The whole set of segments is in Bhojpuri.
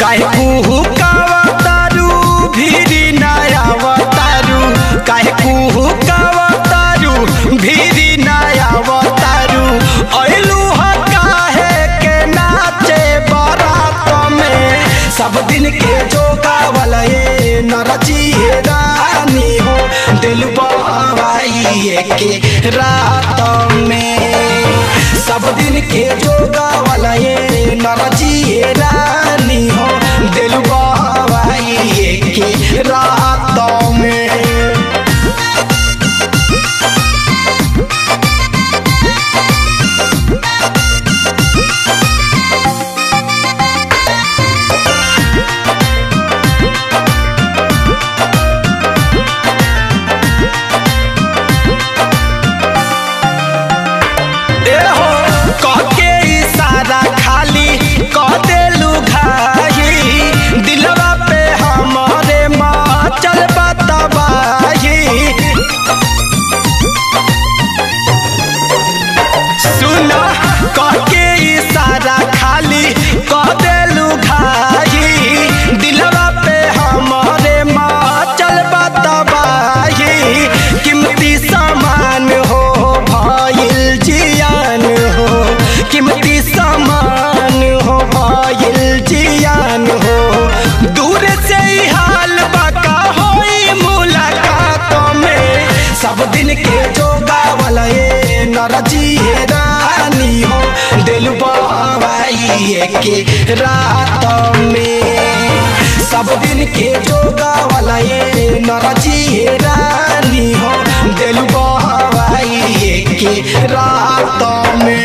काहे कुहुकावतारू भीरी नयावतारू, काहे कुहुकावतारू भीरी नयावतारू। अइलू ह काहे के नाचे बारात में, सब दिन के जोगावल ये नरजिए रानी हो, दिल बहवाई के रात में। सब दिन के जोगावल ये नरजिए रानी हो, दिल बहवाई के रात में। सब दिन के जोगावल ये नरजिए रानी हो, दिल बहवाई के रात में। सब दिन के जोगावल ये नरजिए रानी हो, दिल बहवाई के रात में।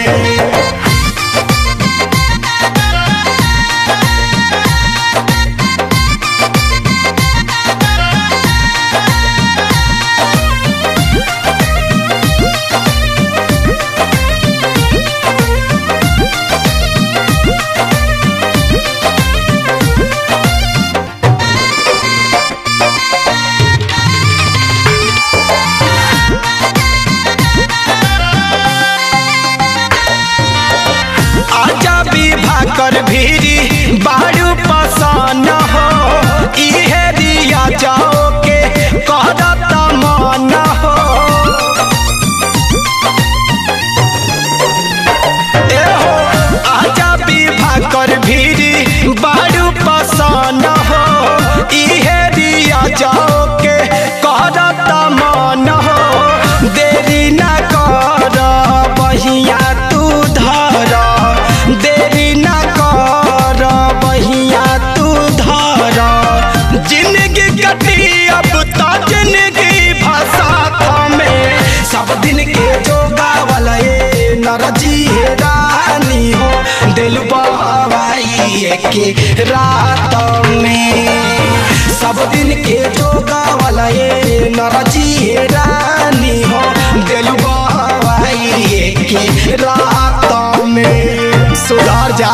कर भीरी बारू पसान हो, इहे दिया जाओ के कहत मन हो। ए हो आजा विवाह कर भीरी बारू पसान हो, इहे दिया जाओ के कहत मन हो। देरी न कर बहिया तू धर, देरी न कर बहिया तू धर। जिंदगी कटी अब तो जिंदगी भसात में, सब दिन के जोगावल ये नरजिए रानी हो, दिल बहवाई के रात में। सब दिन के जोगावल ये नरजिए रानी हो, दिल बहवाई के रात में। सुधार जा।